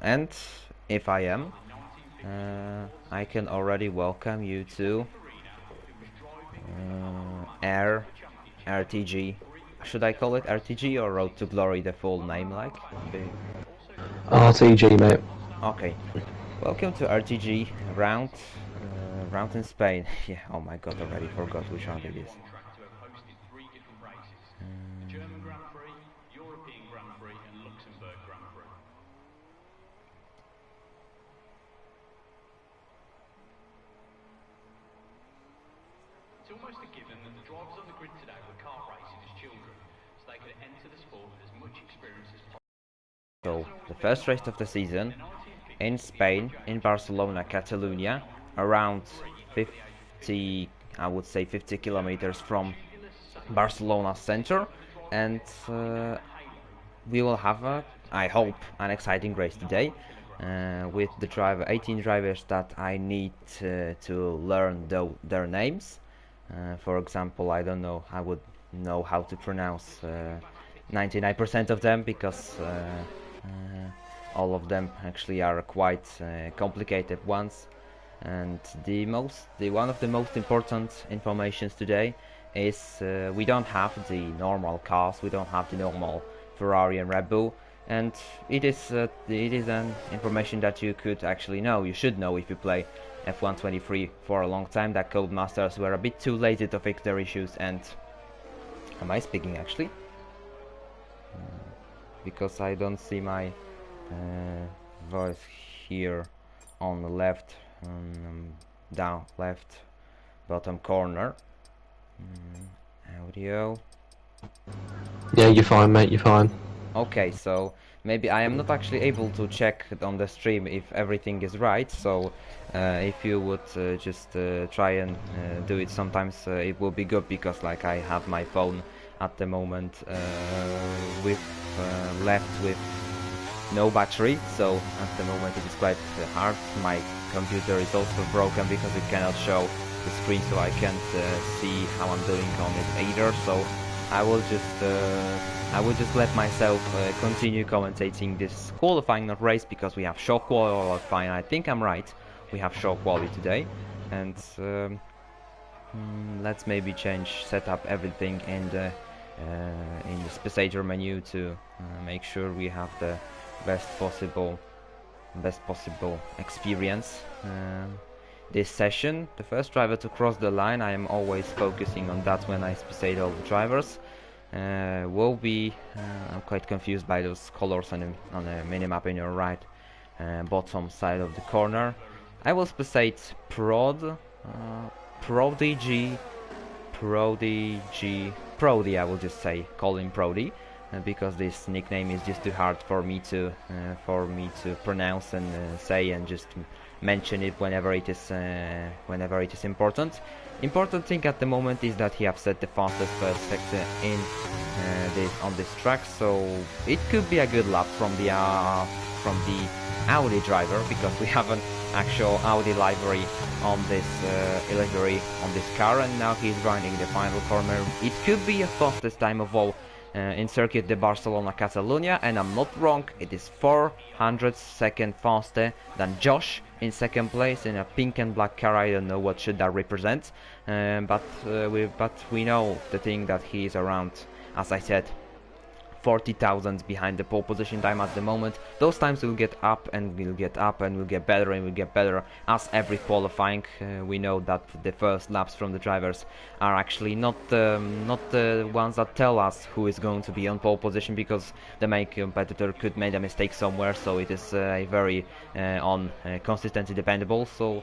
And if I am, I can already welcome you to RTG. Should I call it RTG or Road to Glory, the full name, like? RTG, mate. Okay. Welcome to RTG round in Spain. Yeah. Oh my God, already forgot which round it is. It's almost a given that the drivers on the grid today were kart racing as children, so they could enter the sport with as much experience as possible. So, the first race of the season in Spain, in Barcelona, Catalonia, around 50, I would say 50 kilometers from Barcelona center, and we will have I hope, an exciting race today. With the 18 drivers that I need to learn their names. For example, I don't know, I would know how to pronounce 99% of them because all of them actually are quite complicated ones. And the one of the most important informations today is we don't have the normal cars, we don't have the normal Ferrari and Red Bull, and it is an information that you could actually know. You should know if you play F123 for a long time. That Codemasters were a bit too lazy to fix their issues. And am I speaking actually? Because I don't see my voice here on the left, down left bottom corner. Audio. Yeah, you're fine, mate, you're fine. Okay, so maybe I am not actually able to check on the stream if everything is right, so if you would just try and do it sometimes, it will be good, because like I have my phone at the moment with left with no battery, so at the moment it is quite hard. My computer is also broken because it cannot show the screen, so I can't see how I'm doing on it either, so I will just let myself continue commentating this qualifying, not race, because we have show qualifying. I think I'm right. We have show quality today, and let's maybe set up everything in the spectator menu to make sure we have the best possible experience. This session, the first driver to cross the line, I am always focusing on that when I spectate all the drivers. Will be, I'm quite confused by those colors on the minimap in your right bottom side of the corner. I will spectate Prodi, I will just say, call him Prodi, because this nickname is just too hard for me to pronounce and say, and just mention it whenever it is important. Important thing at the moment is that he have set the fastest first sector in on this track, so it could be a good lap from the Audi driver, because we have an actual Audi livery on this car, and now he's running the final corner. It could be a fastest time of all in circuit de Barcelona Catalonia, and I'm not wrong, it is 400 seconds faster than Josh in second place in a pink and black car. I don't know what should that represent, but we know the thing that he is around, as I said, 40,000 behind the pole position time at the moment. Those times will get up and will get up and will get better and will get better as every qualifying. We know that the first laps from the drivers are actually not the ones that tell us who is going to be on pole position, because the main competitor could make a mistake somewhere, so it is very on consistency dependable. So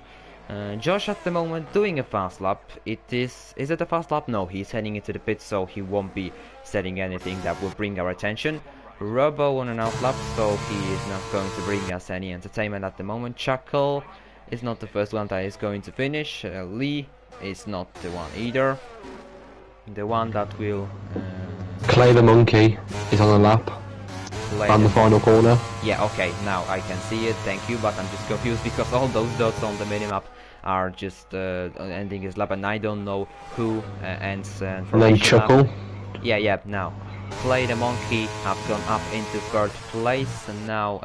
Josh at the moment doing a fast lap. Is it a fast lap? No, he's heading into the pit, so he won't be setting anything that will bring our attention. Robo on an out lap, so he is not going to bring us any entertainment at the moment. Chuckle is not the first one that is going to finish. Lee is not the one either. The one that will Clay the monkey is on a lap on the final corner. Yeah, okay, now I can see it, thank you, but I'm just confused because all those dots on the minimap are just ending his lap, and I don't know who ends Lane Chuckle. Yeah, now Clay the Monkey have gone up into third place, and now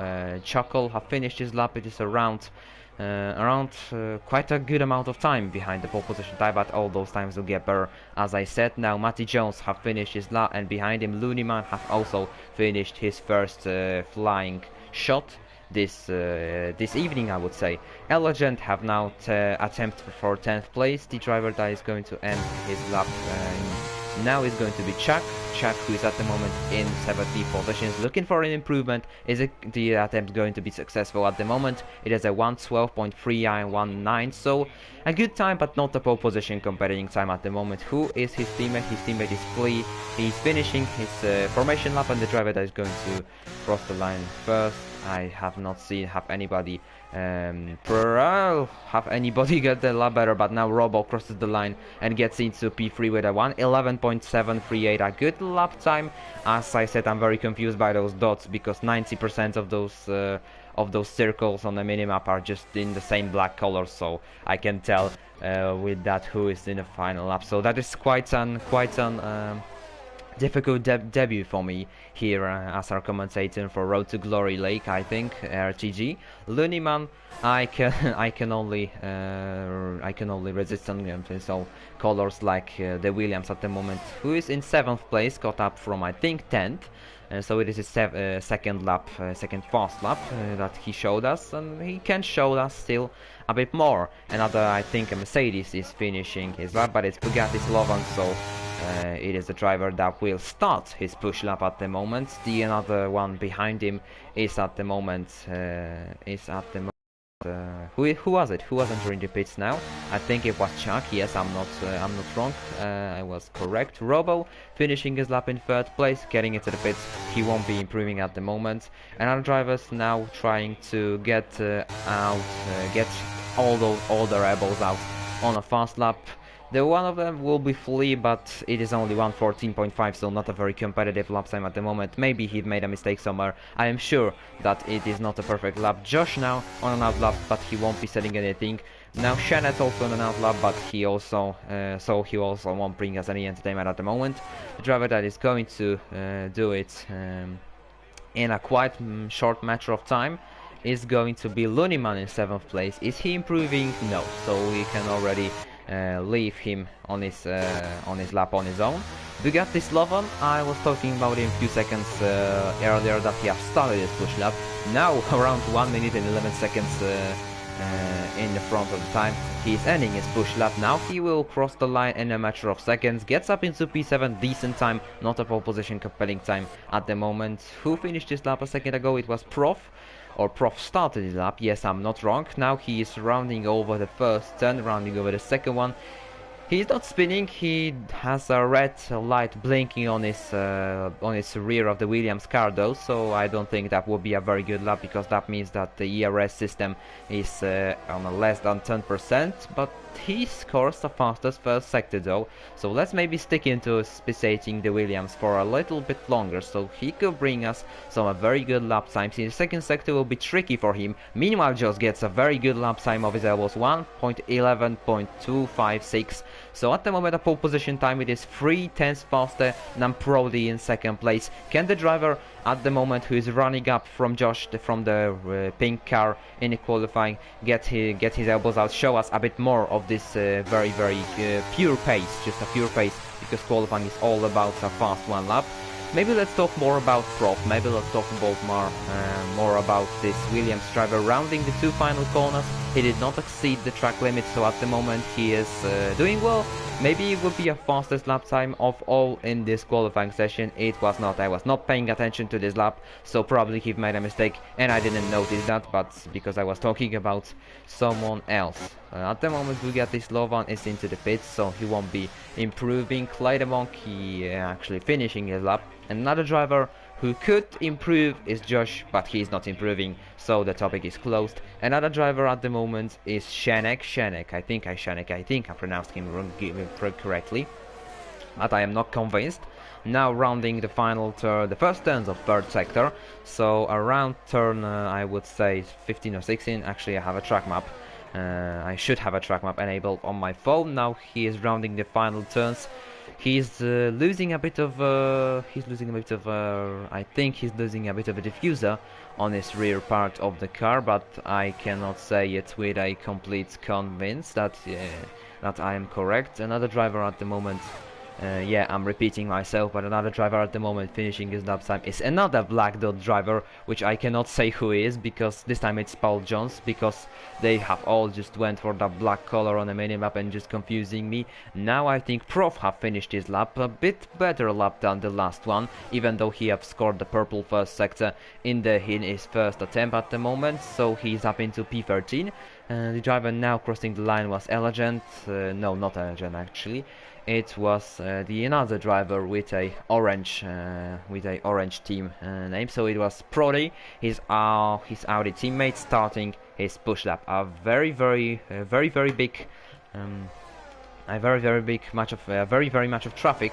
Chuckle have finished his lap. It is around quite a good amount of time behind the pole position time, but all those times will get better. As I said, now Matty Jones have finished his lap, and behind him Looneyman have also finished his first flying shot this evening, I would say. Elegant have now attempted for 10th place. The driver that is going to end his lap now is going to be Chuck, who is at the moment in 70 positions, looking for an improvement. Is the attempt going to be successful? At the moment it is a 1:12.319, so a good time, but not the pole position competing time at the moment. Who is his teammate? His teammate is Flea. He's finishing his formation lap, and the driver that is going to cross the line first, I have not seen anybody get the lap better, but now Robo crosses the line and gets into P3 with a 1:11.738, a good lap time. As I said, I'm very confused by those dots, because 90% of those circles on the minimap are just in the same black color, so I can tell with that who is in the final lap. So that is quite an difficult debut for me here as our commentator for Road to Glory Lake, I think, RTG. Looneyman, I can only resist on gameplay, so colors like the Williams at the moment, who is in 7th place, got up from I think 10th. So it is his second fast lap that he showed us, and he can show us still a bit more. Another, I think, a Mercedes is finishing his lap, but it's Bugatti Slovan, so it is the driver that will start his push lap at the moment. The another one behind him is at the moment who was it? Who was entering the pits now? I think it was Chuck. Yes, I'm not wrong. I was correct. Robo finishing his lap in 3rd place, getting into the pits. He won't be improving at the moment. And our drivers now trying to get get all the rebels out on a fast lap. The one of them will be Flea, but it is only 1:14.5, so not a very competitive lap time at the moment. Maybe he made a mistake somewhere. I am sure that it is not a perfect lap. Josh now on an out lap, but he won't be setting anything. Now Shannon's also on an out lap, but he also won't bring us any entertainment at the moment. The driver that is going to do it in a quite short matter of time is going to be Looneyman in 7th place. Is he improving? No, so we can already leave him on his lap on his own. Bugatti Slovan, I was talking about him a few seconds earlier that he has started his push lap. Now around 1 minute and 11 seconds in the front of the time. He is ending his push lap now. He will cross the line in a matter of seconds, gets up into P7, decent time, not a pole position compelling time at the moment. Who finished his lap a second ago? It was Prof. Or Prof started his lap, yes, I'm not wrong. Now he is rounding over the first turn, rounding over the second one. He's not spinning, he has a red light blinking on his rear of the Williams car though, so I don't think that would be a very good lap, because that means that the ERS system is on a less than 10%, but he scores the fastest first sector though, so let's maybe stick into spectating the Williams for a little bit longer, so he could bring us some very good lap times. In the second sector will be tricky for him. Meanwhile, Josh gets a very good lap time of his elbows, 1:11.256. So at the moment, a pole position time, it is 3/10 faster than Prody in second place. Can the driver at the moment who is running up from Josh from the pink car in the qualifying get his elbows out, show us a bit more of this very pure pace, just a pure pace, because qualifying is all about a fast one lap. Maybe let's talk more about Prof. Maybe let's talk about more about this Williams driver rounding the 2 final corners. He did not exceed the track limit, so at the moment he is doing well. Maybe it would be a fastest lap time of all in this qualifying session. It was not. I was not paying attention to this lap, so probably he made a mistake and I didn't notice that, but because I was talking about someone else. At the moment, Bugatti Slovan is into the pits, so he won't be improving. Clay the Monkey actually finishing his lap. Another driver who could improve is Josh, but he's not improving, so the topic is closed. Another driver at the moment is Shanek. I think I pronounced him wrong, correctly, but I am not convinced. Now rounding the final turn, the first turns of 3rd sector, so around turn I would say 15 or 16. Actually, I have a track map. I should have a track map enabled on my phone. Now he is rounding the final turns. He's losing a bit of I think he's losing a bit of a diffuser on his rear part of the car, but I cannot say it with a complete convince that that I am correct. Another driver at the moment, yeah, I'm repeating myself, but another driver at the moment finishing his lap time is another black dot driver, which I cannot say who he is, because this time it's Paul Jones, because they have all just went for the black color on the minimap and just confusing me. Now I think Prof have finished his lap, a bit better lap than the last one, even though he have scored the purple first sector in his first attempt at the moment, so he's up into P13. The driver now crossing the line was Elegant, no, not Elegant actually. It was the another driver with a orange team name, so it was Prodi, his Audi teammate, starting his push lap. A very big, very much of traffic.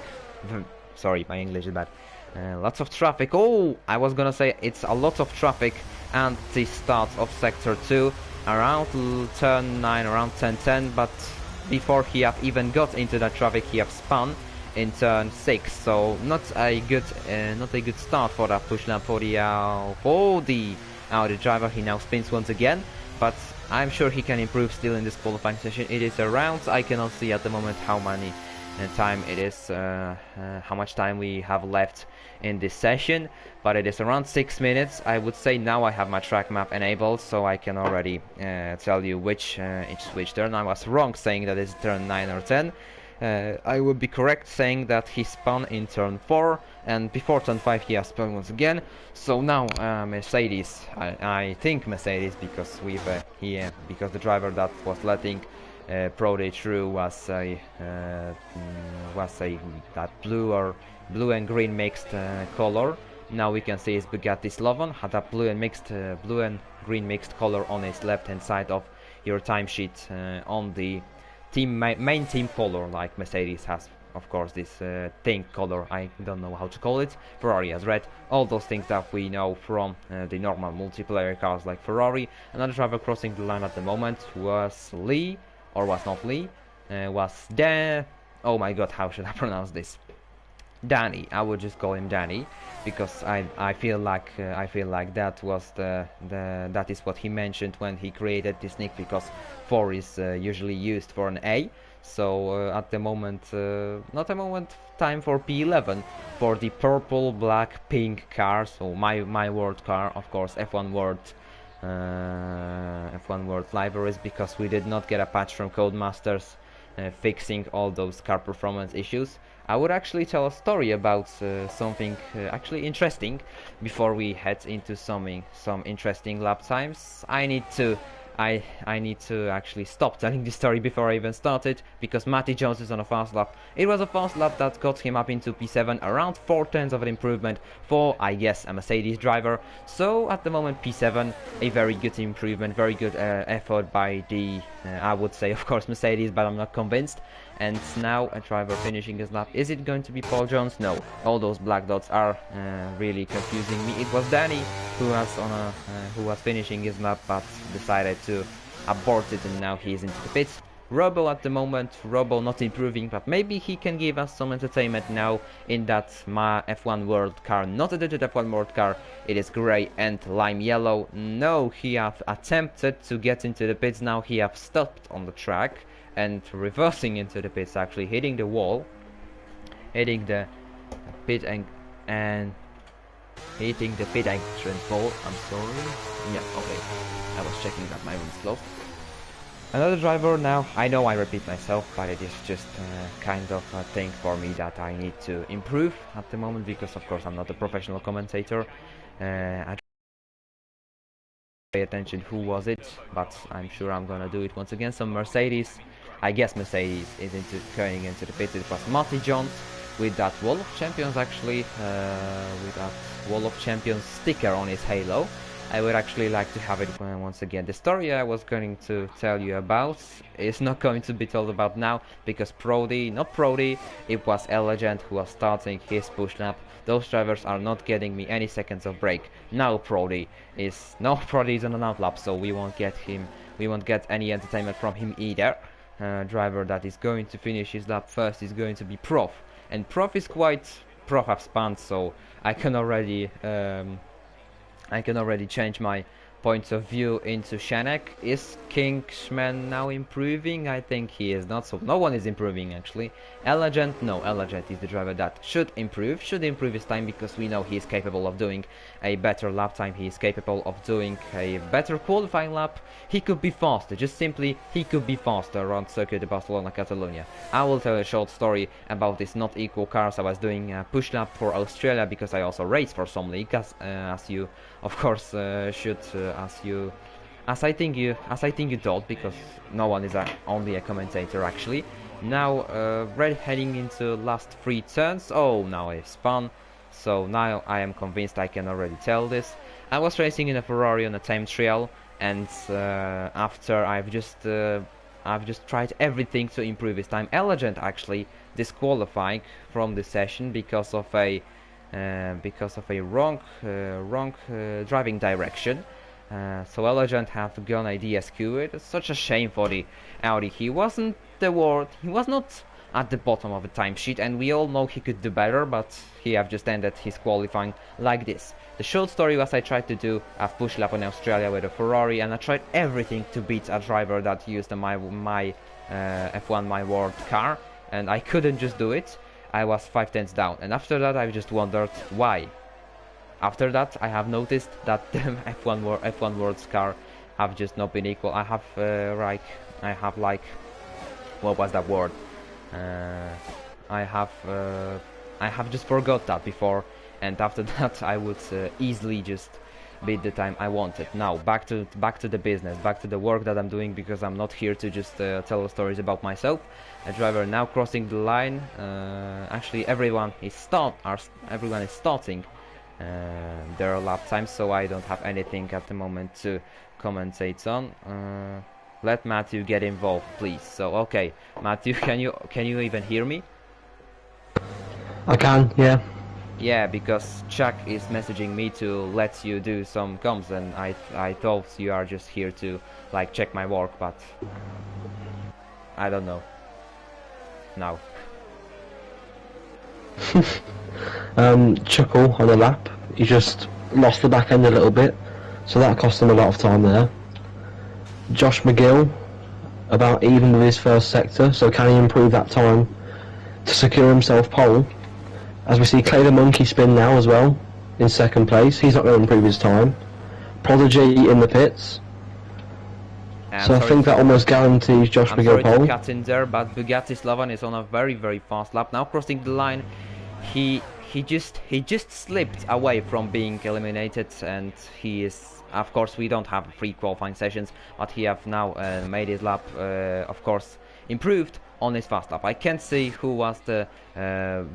Sorry, my English is bad. Lots of traffic. Oh, I was gonna say it's a lot of traffic, and the start of sector 2 around turn 9, around 10:10, but before he have even got into that traffic, he have spun in turn 6. So not a good start for that push lap for the Audi driver. He now spins once again, but I'm sure he can improve still in this qualifying session. It is around, I cannot see at the moment how many time it is, how much time we have left in this session, but it is around 6 minutes. I would say now I have my track map enabled, so I can already tell you which turn. I was wrong saying that it's turn 9 or 10. I would be correct saying that he spun in turn 4, and before turn 5 he has spun once again. So now Mercedes, I think Mercedes, because because the driver that was letting Prodi through was that blue and green mixed color. Now we can see his Bugatti Slovan had a blue and green mixed color on his left hand side of your timesheet on the main team color, like Mercedes has, of course, this pink color. I don't know how to call it. Ferrari has red. All those things that we know from the normal multiplayer cars like Ferrari. Another driver crossing the line at the moment was Lee. Or was not Lee, was oh my god, how should I pronounce this? Danny. I would just call him Danny, because I feel like that was that is what he mentioned when he created this nick, because 4 is usually used for an A. So at the moment, not a moment, time for P11 for the purple, black, pink car. So my world car, of course, F1 World libraries, because we did not get a patch from Codemasters fixing all those car performance issues. I would actually tell a story about something actually interesting before we head into some interesting lap times. I need to actually stop telling this story before I even started, because Matty Jones is on a fast lap. It was a fast lap that got him up into P7, around 4/10 of an improvement for, I guess, a Mercedes driver. So at the moment P7, a very good improvement, very good effort by the, I would say, of course, Mercedes, but I'm not convinced. And now a driver finishing his lap. Is it going to be Paul Jones? No. All those black dots are really confusing me. It was Danny who was finishing his lap, but decided to abort it, and now he's into the pits. Robo at the moment, Robo not improving, but maybe he can give us some entertainment now in that F1 World car. Not a digit F1 World car, it is grey and lime yellow. No, he have attempted to get into the pits. Now he have stopped on the track and reversing into the pits, actually hitting the wall, hitting the pit and hitting the pit entrance wall. I'm sorry. Yeah, okay. I was checking that my room's closed. Another driver now. I know I repeat myself, but it is just kind of a thing for me that I need to improve at the moment, because of course I'm not a professional commentator. I pay attention who was it, but I'm sure I'm gonna do it once again. Some Mercedes. I guess Mercedes is going into the pit. It was Matty Jones with that Wall of Champions, actually, with that Wall of Champions sticker on his halo. I would actually like to have it once again. The story I was going to tell you about is not going to be told about now, because not Prodi, it was Elegant who was starting his push lap. Those drivers are not getting me any seconds of break. Now Prodi is on an out lap, so we won't get any entertainment from him either. Driver that is going to finish his lap first is going to be Prof. and Prof is quite... Prof have spun, so I can already change my point of view into Shanek. Is Kingsman now improving? I think he is not, so no one is improving actually. Elegant, no, Elegant is the driver that should improve his time, because we know he is capable of doing a better lap time, he is capable of doing a better qualifying lap, he could be faster, just simply he could be faster around Circuit de Barcelona, Catalonia. I will tell a short story about this not equal cars. I was doing a push lap for Australia, because I also race for some league, as you of course should, as I think you thought, because no one is only a commentator actually. Now Red heading into last 3 turns. Oh, now I spun, so now I am convinced I can already tell this. I was racing in a Ferrari on a time trial, and after I've just tried everything to improve his time. Elegant actually disqualifying from the session because of a wrong driving direction. So Elegant have gone a DSQ. It's such a shame for the Audi. He was not at the bottom of the timesheet, and we all know he could do better, but he have just ended his qualifying like this. The short story was, I tried to do a push lap in Australia with a Ferrari, and I tried everything to beat a driver that used my F1 My World car, and I couldn't just do it. I was 5 tenths down, and after that I just wondered why. After that I have noticed that the F1 World's car have just not been equal. I have like, what was that word? I have just forgot that before, and after that I would easily just beat the time I wanted. Now back to the business, back to the work that I'm doing, because I'm not here to just tell stories about myself. A driver now crossing the line. Actually, everyone is starting their lap time, so I don't have anything at the moment to commentate on. Let Matthew get involved, please. So okay, Matthew, can you even hear me? I can, yeah. Yeah, because Chuck is messaging me to let you do some comms, and I thought you are just here to like check my work, but I don't know. Now. Chuckle on the lap. He just lost the back end a little bit, so that cost him a lot of time there. Josh McGill about even with his first sector, so can he improve that time to secure himself pole? As we see Clay the Monkey spin now as well in second place. He's not going to improve his time. Prodigy in the pits. So I think that almost guarantees Josh McGill pole. I'm sorry to cut in there, but Bugatti Slovan is on a very fast lap. Now crossing the line, he just slipped away from being eliminated, and he is, of course, we don't have free qualifying sessions, but he have now made his lap, of course, improved on his fast lap. I can't see who was the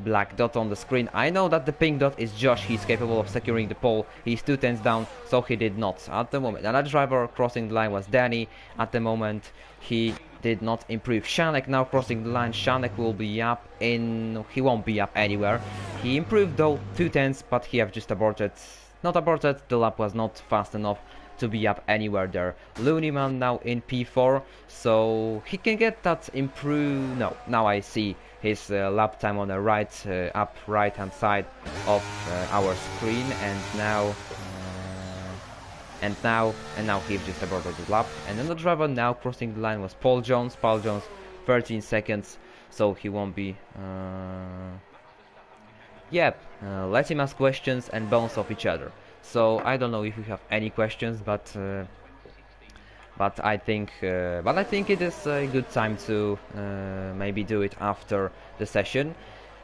black dot on the screen. I know that the pink dot is Josh. He's capable of securing the pole. He's 2 tenths down, so he did not at the moment. Another driver crossing the line was Danny. At the moment, he did not improve. Shanek now crossing the line. Shanek will be up in... he won't be up anywhere. He improved though 2 tenths, but he have just aborted. Not aborted, the lap was not fast enough to be up anywhere there. Looneyman now in P4, so he can get that improve. No, now I see his lap time on the right, up right hand side of our screen, and now he just aborted his lap. And then the driver now crossing the line was Paul Jones. 13 seconds, so he won't be. Let him ask questions and bounce off each other. So I don't know if you have any questions, but I think it is a good time to maybe do it after the session.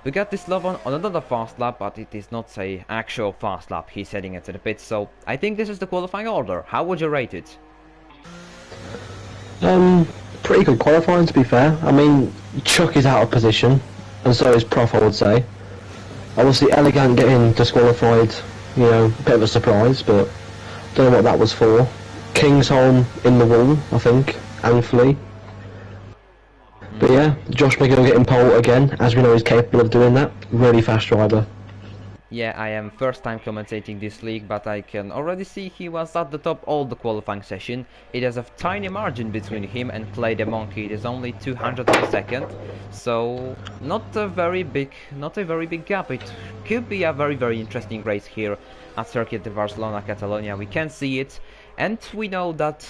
We got this Slovan on another fast lap, but it is not a actual fast lap. He's heading into the pits, so I think this is the qualifying order. How would you rate it? Pretty good qualifying, to be fair. I mean, Chuck is out of position, and so is Prof, I would say. Obviously, Elegant getting disqualified, you know, a bit of a surprise, but don't know what that was for. Kingsholm in the wall, I think, thankfully. But yeah, Josh McGill getting pole again, as we know he's capable of doing that. Really fast driver. Yeah, I am first time commentating this league, but I can already see he was at the top all the qualifying session. It is a tiny margin between him and Clay the Monkey. It is only 200 of a second, so not a very big gap. It could be a very interesting race here at Circuit de Barcelona, Catalonia. We can see it, and we hope that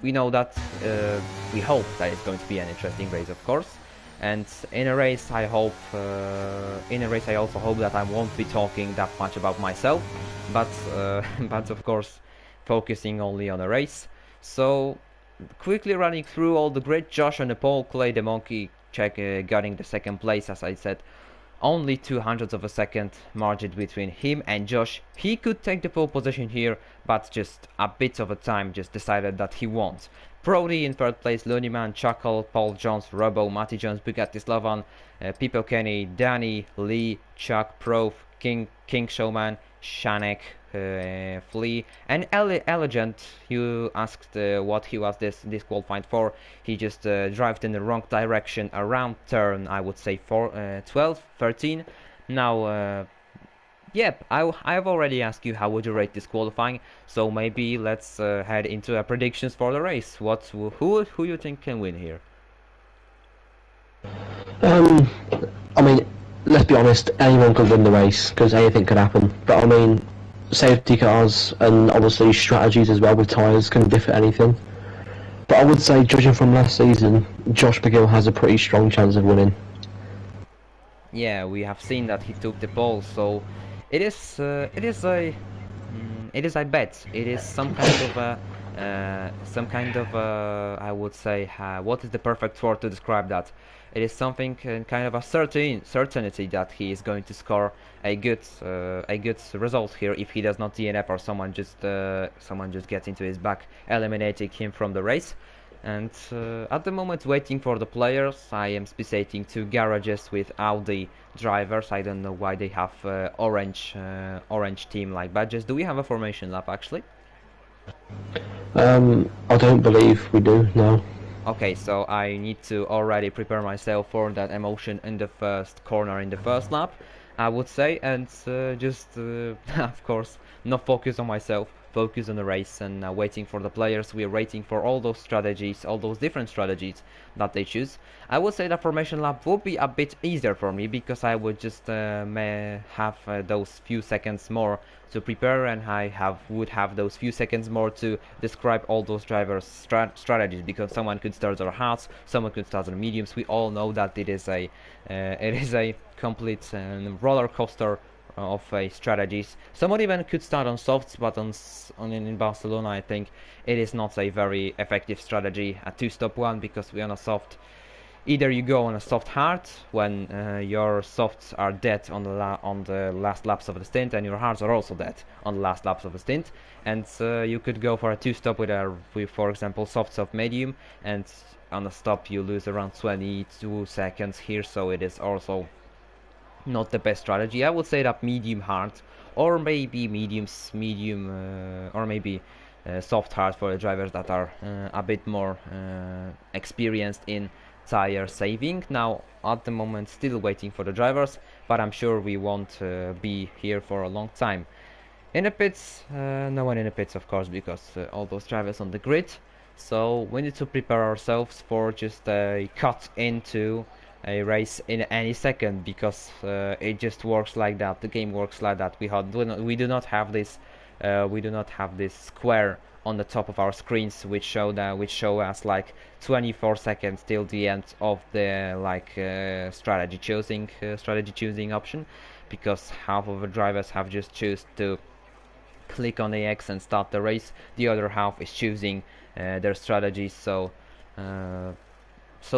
it's going to be an interesting race, of course. And in a race, I also hope that I won't be talking that much about myself, but but of course, focusing only on a race. So, quickly running through all the grid, Josh on the pole, Clay the Monkey getting the second place, as I said. Only 200 of a second margin between him and Josh. He could take the pole position here, but just a bit of a time just decided that he won't. Brody in third place, Looneyman, Chuckle, Paul Jones, Robo, Matty Jones, Bugatti Slovan, Pipo Kenny, Danny, Lee, Chuck, Prof, King Showman, Shanek, Flea, and Elegant. You asked what he was disqualified for. He just drove in the wrong direction around turn, I would say 12, 13. Now, yep, I've already asked you how would you rate this qualifying, so maybe let's head into predictions for the race. Who you think can win here? I mean, let's be honest, anyone could win the race because anything could happen. But I mean, safety cars and obviously strategies as well with tyres can differ anything. But I would say, judging from last season, Josh McGill has a pretty strong chance of winning. Yeah, we have seen that he took the pole, so it is a bet. It is some kind of I would say, what is the perfect word to describe that? It is something kind of a certainty that he is going to score a good result here if he does not DNF or someone just gets into his back, eliminating him from the race. And at the moment, waiting for the players, I am spectating two garages with Audi drivers. I don't know why they have orange team like badges. Do we have a formation lap actually? I don't believe we do, no. Okay, so I need to already prepare myself for that emotion in the first corner in the first lap, I would say, and of course, not focus on myself, focus on the race and waiting for the players. We are waiting for all those strategies, all those different strategies that they choose. I would say that formation lap would be a bit easier for me because I would just may have those few seconds more to prepare, and would have those few seconds more to describe all those drivers' strategies, because someone could start on hards, someone could start on mediums. We all know that it is a complete roller coaster of strategies. Someone even could start on softs, but in Barcelona I think it is not a very effective strategy, a two-stop one, because we are on a soft. Either you go on a soft hard when your softs are dead on the last laps of the stint, and your hards are also dead on the last laps of the stint, and you could go for a two-stop with for example, softs of medium, and on a stop you lose around 22 seconds here, so it is also not the best strategy. I would say that medium hard, or maybe or maybe soft hard for the drivers that are a bit more experienced in tire saving. Now at the moment still waiting for the drivers, but I'm sure we won't be here for a long time. In the pits, no one in the pits of course, because all those drivers on the grid, so we need to prepare ourselves for just a cut into a race in any second, because it just works like that. The game works like that. We do not have this square on the top of our screens which show us like 24 seconds till the end of the strategy choosing option, because half of the drivers have just choose to click on the X and start the race. The other half is choosing their strategies. So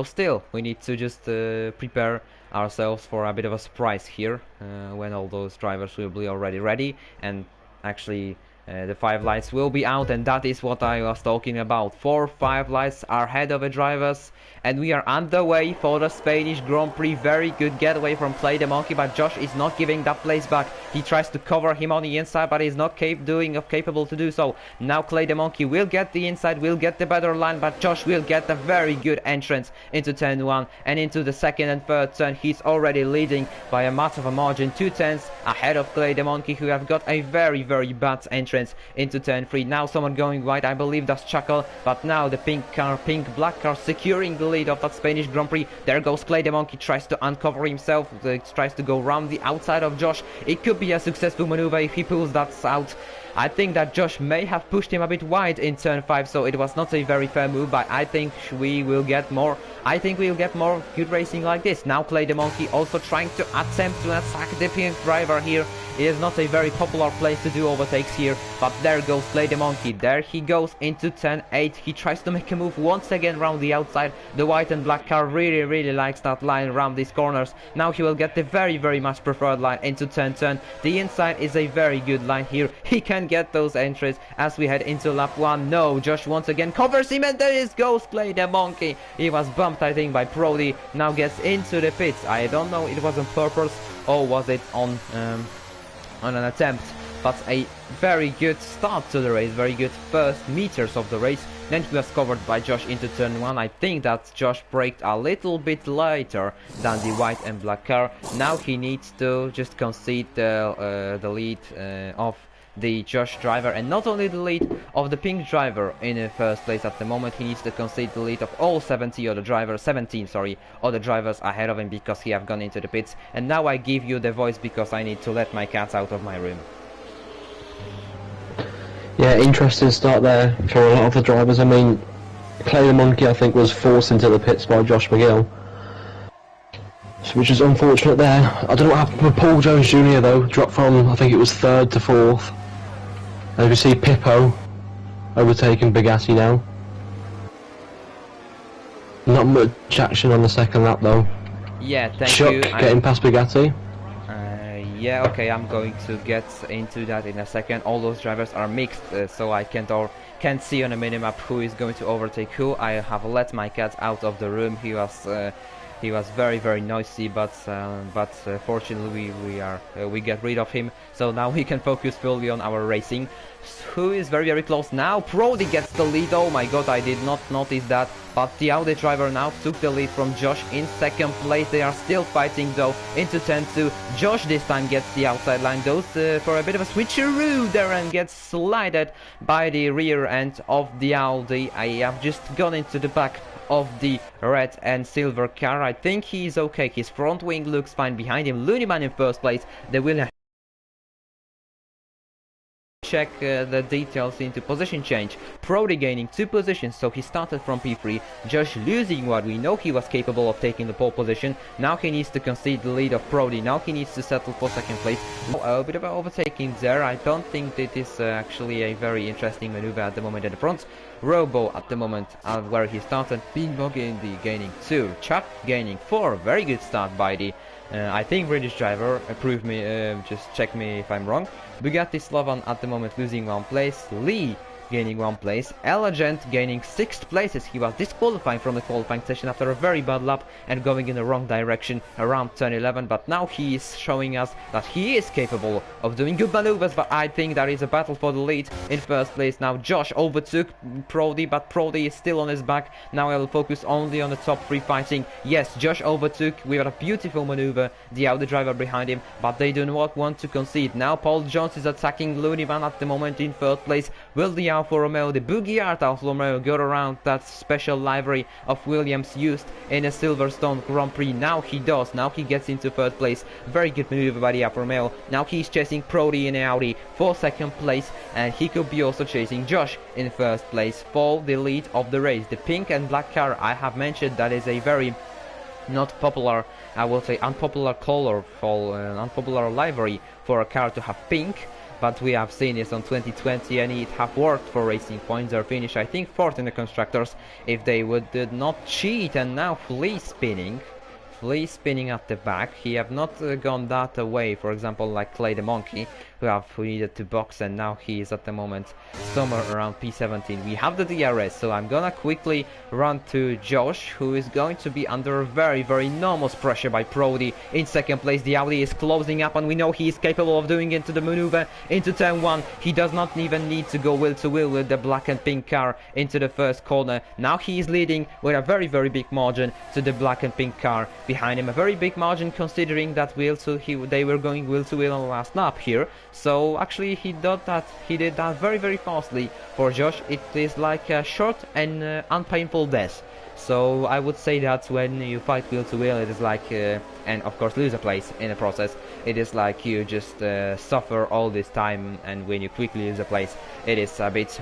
still, we need to just prepare ourselves for a bit of a surprise here when all those drivers will be already ready and actually The 5 lights will be out, and that is what I was talking about. 4-5 lights are ahead of the drivers, and we are underway for the Spanish Grand Prix. Very good getaway from Play the Monkey, but Josh is not giving that place back. He tries to cover him on the inside, but he's not capable to do so. Now Play the Monkey will get the inside, will get the better line, but Josh will get a very good entrance into turn 1 and into the second and third turn. He's already leading by a much of a margin, 2 tenths ahead of Play the Monkey, who have got a very bad entrance into turn 3. Now someone going wide, I believe that's Chuckle, but now the pink black car securing the lead of that Spanish Grand Prix. There goes Play the Monkey, tries to uncover himself, tries to go around the outside of Josh. It could be a successful maneuver if he pulls that out. I think that Josh may have pushed him a bit wide in turn 5, so it was not a very fair move, but I think we will get more. I think we'll get more good racing like this. Now Play the Monkey also trying to attempt to attack the pink driver here. It is not a very popular place to do overtakes here, but there goes Play the Monkey. There he goes into turn 8. He tries to make a move once again around the outside. The white and black car really likes that line around these corners. Now he will get the very much preferred line into turn 10. The inside is a very good line here. He can get those entries as we head into lap 1. No, Josh once again covers him, and there is goes Play the Monkey. He was bumped, I think, by Brody. Now gets into the pits. I don't know, it was on purpose or was it on an attempt, but a very good start to the race, very good first meters of the race. Then he was covered by Josh into turn 1. I think that Josh braked a little bit later than the white and black car. Now he needs to just concede the lead of the Josh driver, and not only the lead of the pink driver in the first place at the moment. He needs to concede the lead of all 17 other drivers ahead of him, because he have gone into the pits. And now I give you the voice because I need to let my cats out of my room. Yeah, interesting start there for a lot of the drivers. I mean, Play the Monkey, I think, was forced into the pits by Josh McGill, which is unfortunate there. I don't know what happened with Paul Jones Jr. though. Dropped from, I think it was 3rd to 4th. And you can see Pippo overtaking Bugatti now. Not much action on the second lap though. Yeah, thank Chuck you. getting past Bugatti. Yeah, okay, I'm going to get into that in a second. All those drivers are mixed, so I can't see on a minimap who is going to overtake who. I have let my cat out of the room. He was very noisy, but fortunately we get rid of him, so now we can focus fully on our racing. Who is very close now? Brody gets the lead. Oh my god, I did not notice that, but the Audi driver now took the lead from Josh in second place. They are still fighting though into turn 2. Josh this time gets the outside line, goes for a bit of a switcheroo there and gets slided by the rear end of the Audi. I have just gone into the back of the red and silver car. I think he's okay. His front wing looks fine. Behind him, Looneyman in first place. They will check the details into position change. Brody gaining 2 positions, so he started from P3. Josh losing what we know he was capable of taking the pole position. Now he needs to concede the lead of Brody. Now he needs to settle for second place. A bit of an overtaking there. I don't think that is actually a very interesting maneuver at the moment in the front. Robo at the moment where he started. Big Boggy gaining 2. Chuck gaining 4. Very good start by the I think British driver. Prove me, just check me if I'm wrong. Bugatti Slovan at the moment losing 1 place. Lee gaining 1 place. Elegant gaining 6th places. He was disqualifying from the qualifying session after a very bad lap and going in the wrong direction around turn 11, but now he is showing us that he is capable of doing good maneuvers. But I think there is a battle for the lead in first place. Now Josh overtook Brody, but Brody is still on his back. Now I will focus only on the top 3 fighting. Yes, Josh overtook. We got a beautiful maneuver, the Audi driver behind him, but they do not want to concede. Now Paul Jones is attacking Looneyman at the moment in third place. Will the Alfa Romeo, the Boogie Art Alfa Romeo, go around that special livery of Williams used in a Silverstone Grand Prix? Now he does. Now he gets into third place. Very good maneuver by the Alfa Romeo. Now he's chasing Brody in Audi for second place, and he could be also chasing Josh in first place for the lead of the race. The pink and black car, I have mentioned, that is a very not popular, I will say unpopular color for unpopular livery for a car to have pink. But we have seen this on 2020 and it have worked for Racing Points. They finish, I think, 4th in the constructors if they did not cheat. And now flea spinning at the back. He have not gone that away, for example, like Play the Monkey, who needed to box, and now he is at the moment somewhere around P17. We have the DRS, so I'm gonna quickly run to Josh, who is going to be under very enormous pressure by Prody in second place. The Audi is closing up, and we know he is capable of doing into the maneuver into turn 1. He does not even need to go wheel to wheel with the black and pink car into the first corner. Now he is leading with a very big margin to the black and pink car behind him. A very big margin considering that they were going wheel to wheel on the last lap here. So actually he did that very fastly. For Josh, it is like a short and unpainful death. So I would say that when you fight wheel to wheel, it is like, and of course lose a place in the process, it is like you just suffer all this time, and when you quickly lose a place, it is a bit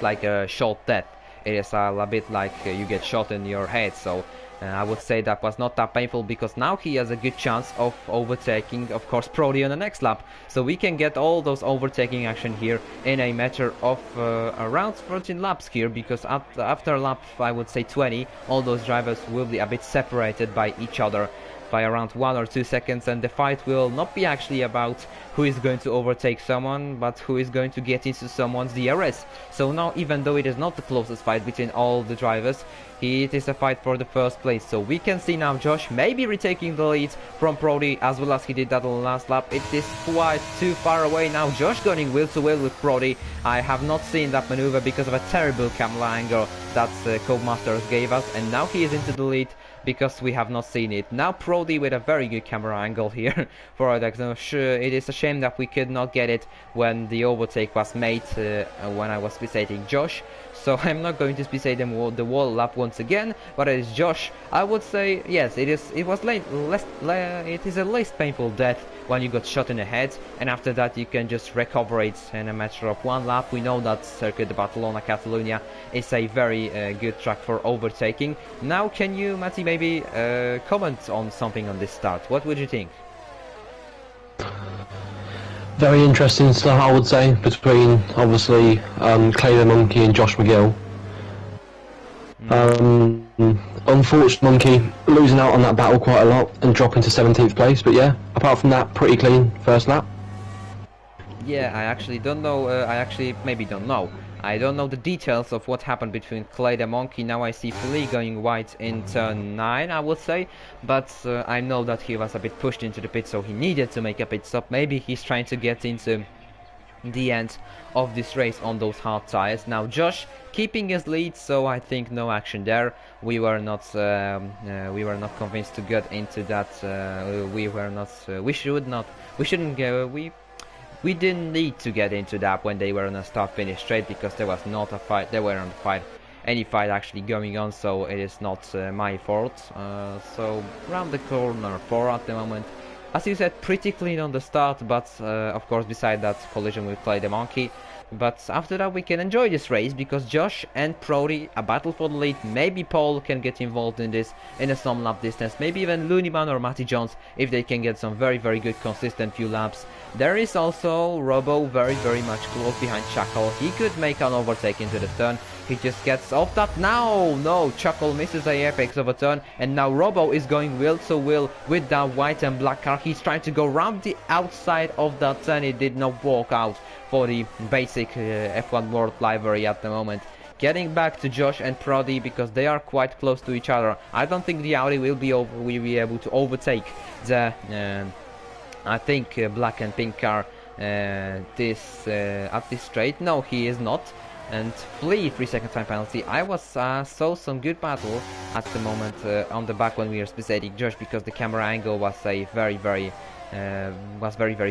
like a short death. It is a bit like you get shot in your head. So I would say that was not that painful, because now he has a good chance of overtaking, of course, Prody on the next lap. So we can get all those overtaking action here in a matter of around 13 laps here, because after lap, I would say 20, all those drivers will be a bit separated by each other by around 1 or 2 seconds, and the fight will not be actually about who is going to overtake someone, but who is going to get into someone's DRS. So now, even though it is not the closest fight between all the drivers, it is a fight for the first place. So we can see now Josh maybe retaking the lead from Prody, as well as he did that on the last lap. It is quite too far away now. Josh going wheel to wheel with Prody. I have not seen that maneuver because of a terrible camera angle that Codemasters gave us, and now he is into the lead because we have not seen it. Now Prody with a very good camera angle here for that. So sure, it is a shame that we could not get it when the overtake was made when I was spectating Josh. So I'm not going to spectate the wall lap once again, but it is Josh. I would say yes, it is a less painful death when you got shot in the head, and after that you can just recover it in a matter of 1 lap. We know that Circuit de Barcelona Catalunya is a very good track for overtaking. Now can you, Matty, maybe comment on something on this start? What would you think? Very interesting start, I would say, between obviously Clay the Monkey and Josh McGill. Unfortunate Monkey losing out on that battle quite a lot and dropping to 17th place, but yeah, apart from that, pretty clean first lap. Yeah, I actually don't know, I don't know the details of what happened between Clay the Monkey. Now I see Flea going wide in turn 9, I would say, but I know that he was a bit pushed into the pit, so he needed to make a pit stop. Maybe he's trying to get into the end of this race on those hard tires. Now Josh keeping his lead, so I think no action there. We were not convinced to get into that. We didn't need to get into that when they were on a start-finish straight, because there was not a fight. There weren't any fight actually going on, so it is not my fault. So round the corner 4 at the moment. As you said, pretty clean on the start, but of course beside that collision with Clay the Monkey. But after that we can enjoy this race, because Josh and Prody, a battle for the lead. Maybe Paul can get involved in this in a some lap distance. Maybe even Looneyman or Matty Jones, if they can get some very good consistent few laps. There is also Robo very much close behind Chuckle. He could make an overtake into the turn. He just gets off that. No, Chuckle misses a apex of a turn, and now Robo is going wheel to wheel with that white and black car. He's trying to go round the outside of that turn. It did not work out for the basic F1 World livery at the moment. Getting back to Josh and Prody, because they are quite close to each other. I don't think the Audi will be able to overtake the I think black and pink car at this straight. No, he is not. And Flea 3-second time penalty. I saw some good battle at the moment on the back when we were spectating Josh, because the camera angle was a very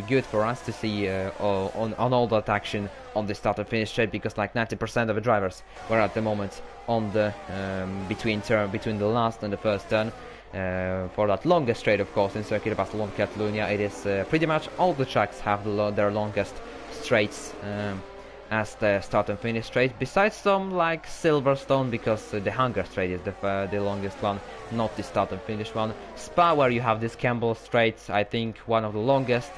good for us to see on all that action on the start and finish straight, because like 90% of the drivers were at the moment on the between the last and the first turn. For that longest straight, of course, in Circuit de Barcelona Catalunya, it is pretty much all the tracks have their longest straights as the start and finish straight, besides some like Silverstone, because the Hunger straight is the longest one, not the start and finish one. Spa, where you have this Campbell straight, I think one of the longest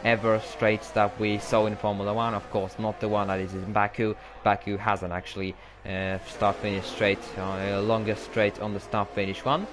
ever straights that we saw in Formula 1, of course not the one that is in Baku. Baku hasn't actually start finish straight, longest straight on the start finish one.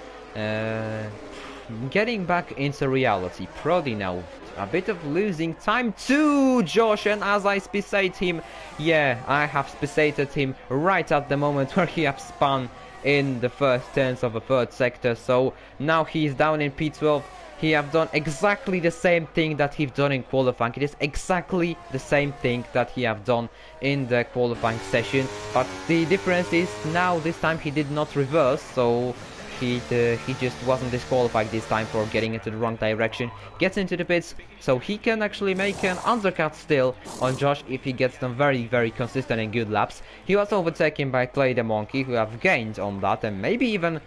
getting back into reality. Prodi now a bit of losing time to Josh, and as I spectate him, yeah, I have spectated him right at the moment where he have spun in the first turns of the third sector. So now he's down in P12. He have done exactly the same thing that he've done in qualifying. It is exactly the same thing that he have done in the qualifying session, but the difference is now this time he did not reverse, so he just wasn't disqualified this time for getting into the wrong direction. Gets into the pits, so he can actually make an undercut still on Josh if he gets them very consistent and good laps. He was overtaken by Clay the Monkey, who have gained on that and maybe even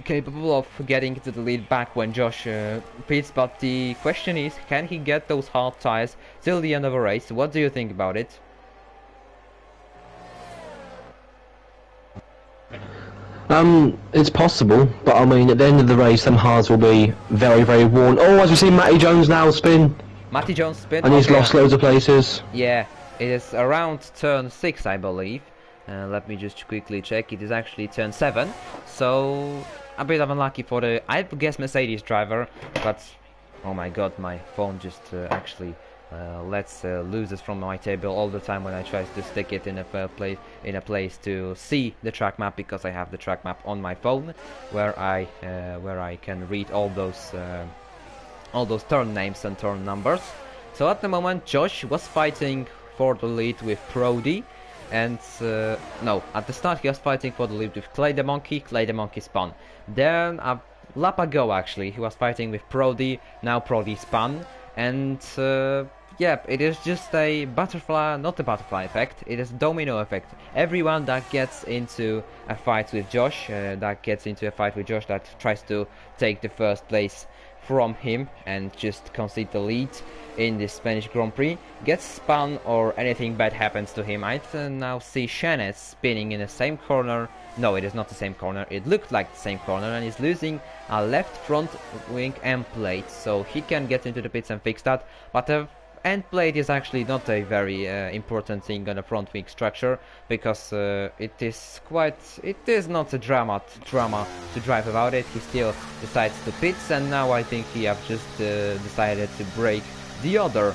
capable of getting to the lead back when Josh pits. But the question is, can he get those hard tires till the end of a race? What do you think about it? It's possible, but I mean, at the end of the race, them hards will be very worn. Oh, as we see Matty Jones now spin. Matty Jones spin. And he's lost loads of places. Yeah, it is around turn 6, I believe. Let me just quickly check. It is actually turn 7. So, a bit of unlucky for the, I guess, Mercedes driver. But, oh my god, my phone just actually loses from my table all the time when I try to stick it in a place to see the track map, because I have the track map on my phone where I can read all those turn names and turn numbers. So at the moment Josh was fighting for the lead with Prodi, and no, at the start he was fighting for the lead with Clay the Monkey spun. Then a lap ago actually he was fighting with Prodi, now Prodi spun, and yep, it is just a butterfly, not a butterfly effect, it is a domino effect. Everyone that gets into a fight with Josh, that tries to take the first place from him and just concede the lead in the Spanish Grand Prix, gets spun or anything bad happens to him. I now see Shannon spinning in the same corner. No, it is not the same corner, it looked like the same corner, and he's losing a left front wing end plate, so he can get into the pits and fix that. But the end plate is actually not a very important thing on a front wing structure, because it is not a drama to drive about it. He still decides to pits, and now I think he have just decided to break the other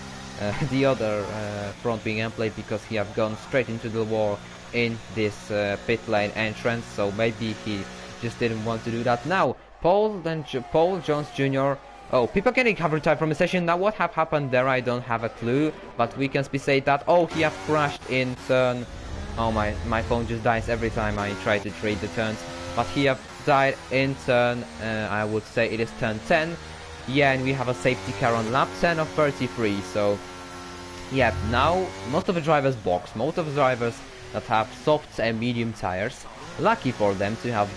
front wing end plate, because he have gone straight into the wall in this pit lane entrance, so maybe he just didn't want to do that. Now Paul Jones Jr. Oh, people can recover time from a session. Now what have happened there, I don't have a clue, but we can say that, oh, he have crashed in turn, oh my phone just dies every time I try to trade the turns, but he have died in turn, I would say it is turn 10, yeah, and we have a safety car on lap 10 of 33, so yeah, now most of the drivers box, most of the drivers that have softs and medium tires, lucky for them to have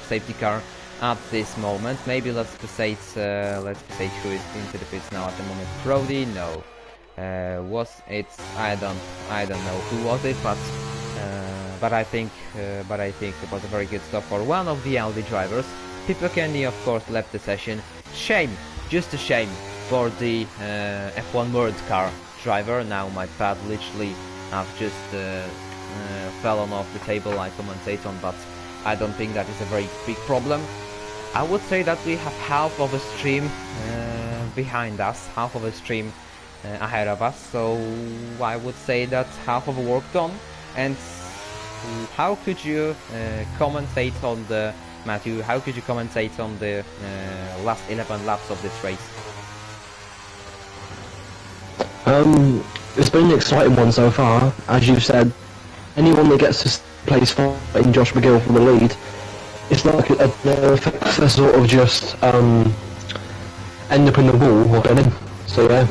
safety car at this moment. Maybe let's say who is into the pits now at the moment. Prodi? No. Was it? I don't know who was it, but I think it was a very good stop for one of the Audi drivers. Pippo Kenny, of course, left the session. Shame, just a shame for the F1 World Car driver. Now my pad literally have just fallen off the table I commentate on, but I don't think that is a very big problem. I would say that we have half of a stream behind us, half of a stream ahead of us, so I would say that half of the work done. And how could you commentate on the, Matthew, how could you commentate on the last 11 laps of this race? It's been an exciting one so far. As you've said, anyone that gets to place in Josh McGill for the lead, it's like a sort of just end up in the wall or get in. So yeah.